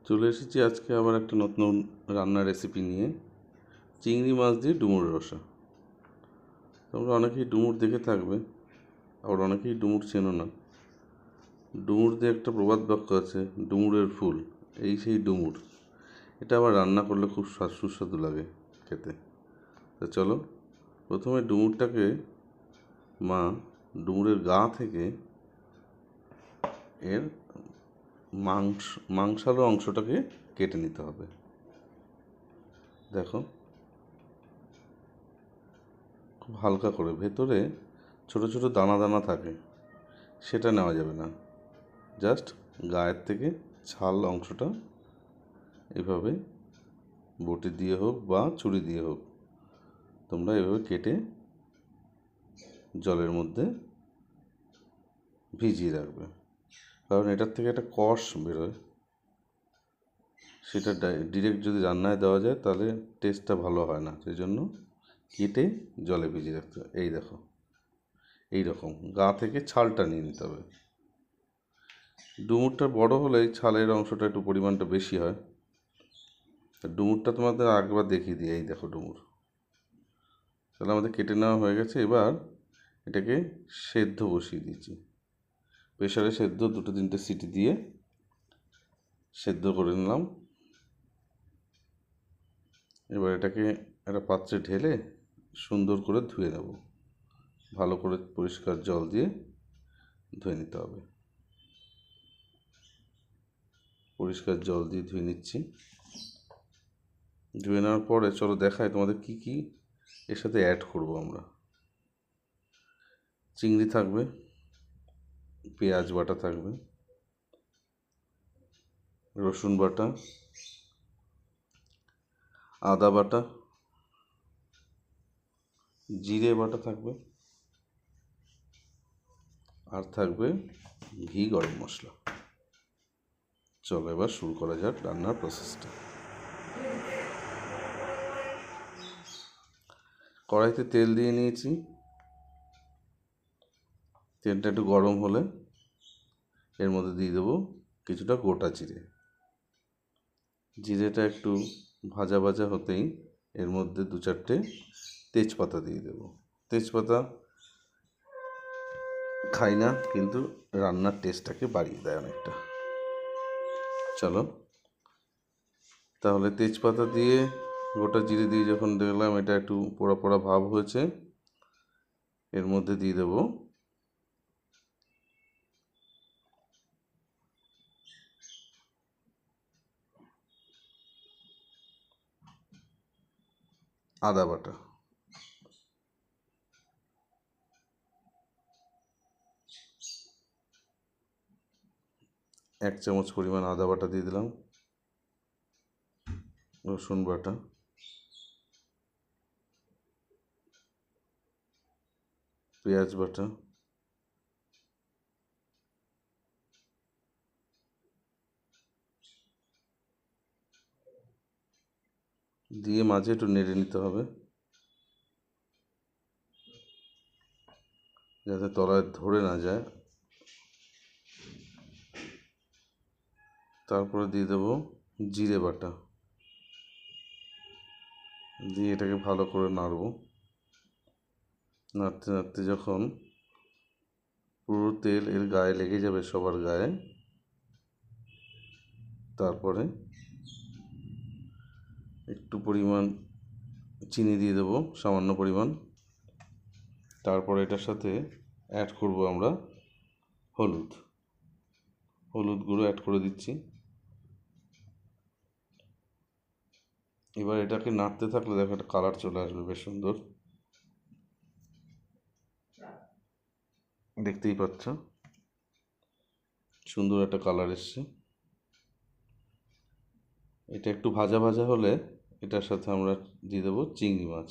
চলে এসেছি আজকে আবার একটা নতুন রান্নার রেসিপি নিয়ে। চিংড়ি মাছ দিয়ে ডুমুর রসা। তোমরা অনেকেই ডুমুর দেখে থাকবে, আবার অনেকেই ডুমুর চেনো না। ডুমুর দিয়ে একটা প্রবাদ বাক্য আছে, ডুমুরের ফুল, এই সেই ডুমুর। এটা আবার রান্না করলে খুব সুস্বাদু লাগে খেতে। তো চলো, প্রথমে ডুমুরটাকে মা ডুমুরের গা থেকে এর মাংসালো অংশটাকে কেটে নিতে হবে। দেখো, খুব হালকা করে, ভেতরে ছোট ছোট দানা দানা থাকে, সেটা নেওয়া যাবে না। জাস্ট গায়ের থেকে ছাল অংশটা এভাবে বটি দিয়ে হোক বা ছুরি দিয়ে হোক তোমরা এভাবে কেটে জলের মধ্যে ভিজিয়ে রাখবে। কারণ এটার থেকে একটা কষ বেরোয়, সেটা ডিরেক্ট যদি রান্নায় দেওয়া যায় তাহলে টেস্টটা ভালো হয় না। সেই জন্য কেটে জলে ভিজিয়ে রাখতে হবে। এই দেখো, এই রকম গা থেকে ছালটা নিয়ে নিতে হবে। ডুমুরটা বড় হলে ছালের অংশটা একটু পরিমাণটা বেশি হয়। ডুমুরটা তোমাদের আগেবার দেখিয়ে দিই। এই দেখো ডুমুর, তাহলে আমাদের কেটে নেওয়া হয়ে গেছে। এবার এটাকে সেদ্ধ বসিয়ে দিয়েছি। প্রেশারে সেদ্ধ 2-3টে সিটি দিয়ে সেদ্ধ করে নিলাম। এবার এটাকে একটা পাত্রে ঢেলে সুন্দর করে ধুয়ে নেব। ভালো করে পরিষ্কার জল দিয়ে ধুয়ে নিতে হবে। পরিষ্কার জল দিয়ে ধুয়ে নিচ্ছি। ধুয়ে নেওয়ার পরে চলো দেখাই তোমাদের কি কি এর সাথে অ্যাড করব আমরা। চিংড়ি থাকবে, পেঁয়াজ বাটা থাকবে, রসুন বাটা, আদা বাটা, জিরে বাটা থাকবে, আর থাকবে ঘি, গরম মশলা। চলো এবার শুরু করা যাক রান্নার প্রসেসটা। কড়াইতে তেল দিয়ে নিয়েছি। তেলটা একটু গরম হলে এর মধ্যে দিয়ে দেবো কিছুটা গোটা জিরে। জিরেটা একটু ভাজা ভাজা হতেই এর মধ্যে 2-4টে তেজপাতা দিয়ে দেবো। তেজপাতা খাই না, কিন্তু রান্নার টেস্টটাকে বাড়িয়ে দেয় অনেকটা। চলো তাহলে তেজপাতা দিয়ে গোটা জিরে দিয়ে যখন দেখলাম এটা একটু পোড়া পোড়া ভাব হয়েছে, এর মধ্যে দিয়ে দেবো আদা বাটা। 1 চামচ পরিমাণ আদা বাটা দিয়ে দিলাম। রসুন বাটা, পেঁয়াজ বাটা, দিয়ে মাঝে একটু নেড়ে নিতে হবে যাতে তলায় ধরে না যায়। তারপরে দিয়ে দেবো জিরে বাটা, দিয়ে এটাকে ভালো করে নাড়বো। নাড়তে নাড়তে যখন পুরো তেল এর গায়ে লেগে যাবে, সবার গায়ে, তারপরে একটু পরিমাণ চিনি দিয়ে দেবো, সামান্য পরিমাণ। তারপরে এটার সাথে অ্যাড করব আমরা হলুদ গুঁড়ো অ্যাড করে দিচ্ছি। এবার এটাকে নাড়তে থাকলে দেখো একটা কালার চলে আসবে বেশ সুন্দর, দেখতেই পাচ্ছ সুন্দর একটা কালার এসছে। এটা একটু ভাজা ভাজা হলে এটার সাথে আমরা দিয়ে দেবো চিংড়ি মাছ।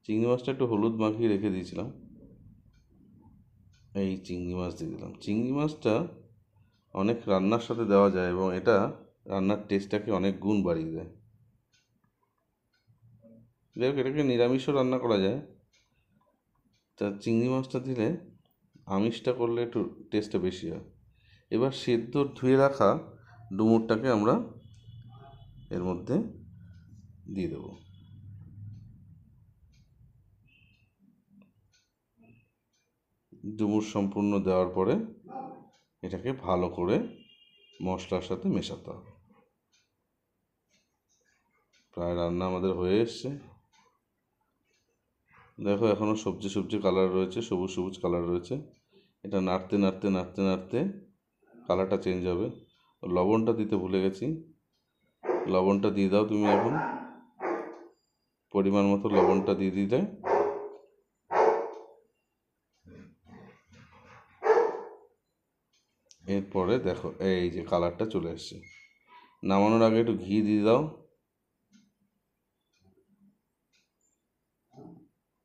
চিংড়ি মাছটা একটু হলুদ মাখিয়ে রেখে দিয়েছিলাম, এই চিংড়ি মাছ দিয়ে দিলাম। চিংড়ি মাছটা অনেক রান্নার সাথে দেওয়া যায় এবং এটা রান্নার টেস্টটাকে অনেক গুণ বাড়িয়ে দেয়। যাই হোক, এটাকে নিরামিষও রান্না করা যায়, তা চিংড়ি মাছটা দিলে আমিষটা করলে একটু টেস্টটা বেশি হয়। এবার সেদ্ধ ধুয়ে রাখা ডুমুরটাকে আমরা এর মধ্যে দিয়ে দেবো। ডুমুর সম্পূর্ণ দেওয়ার পরে এটাকে ভালো করে মশলার সাথে মেশাতে হবে। প্রায় রান্না আমাদের হয়ে এসছে। দেখো এখনও সবজি সবজি কালার রয়েছে, সবুজ সবুজ কালার রয়েছে। এটা নাড়তে নাড়তে নাড়তে নাড়তে কালারটা চেঞ্জ হবে। লবণটা দিতে ভুলে গেছি, লবণটা দিয়ে দাও তুমি। এখন পরিমাণ মতো লবণটা দিয়ে দিলে এরপরে দেখো এই যে কালারটা চলে এসছে। নামানোর আগে একটু ঘি দিয়ে দাও,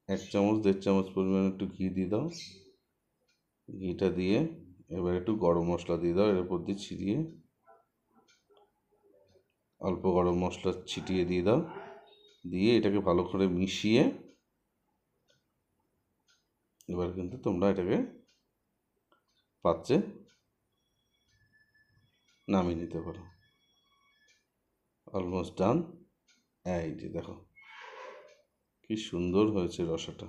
1 চামচ 1.5 চামচ পরিমাণ একটু ঘি দিয়ে দাও। ঘিটা দিয়ে এবার একটু গরম মশলা দিয়ে দাও, এর উপর দিয়ে ছিটিয়ে অল্প গরম মশলা ছিটিয়ে দিয়ে দাও। দিয়ে এটাকে ভালো করে মিশিয়ে এবার কিন্তু তোমরা এটাকে পাত্রে নামিয়ে নিতে পারো। Almost done. এই যে দেখো কি সুন্দর হয়েছে রসাটা,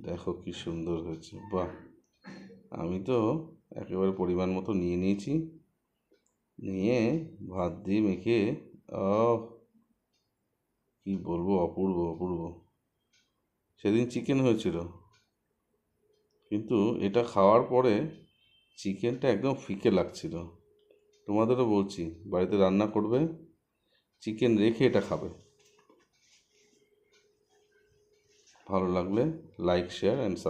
দেখো কি সুন্দর হয়েছে। বাহ, আমি তো একেবারে পরিমাণ মতো নিয়ে নিয়েছি, নিয়ে ভাত দিয়ে মেখে কি বলবো, অপূর্ব অপূর্ব। সেদিন চিকেন হয়েছিল, কিন্তু এটা খাওয়ার পরে চিকেনটা একদম ফিকে লাগছিল। তোমাদেরও বলছি বাড়িতে রান্না করবে, চিকেন রেখে এটা খাবে। ভালো লাগলে লাইক, শেয়ার অ্যান্ড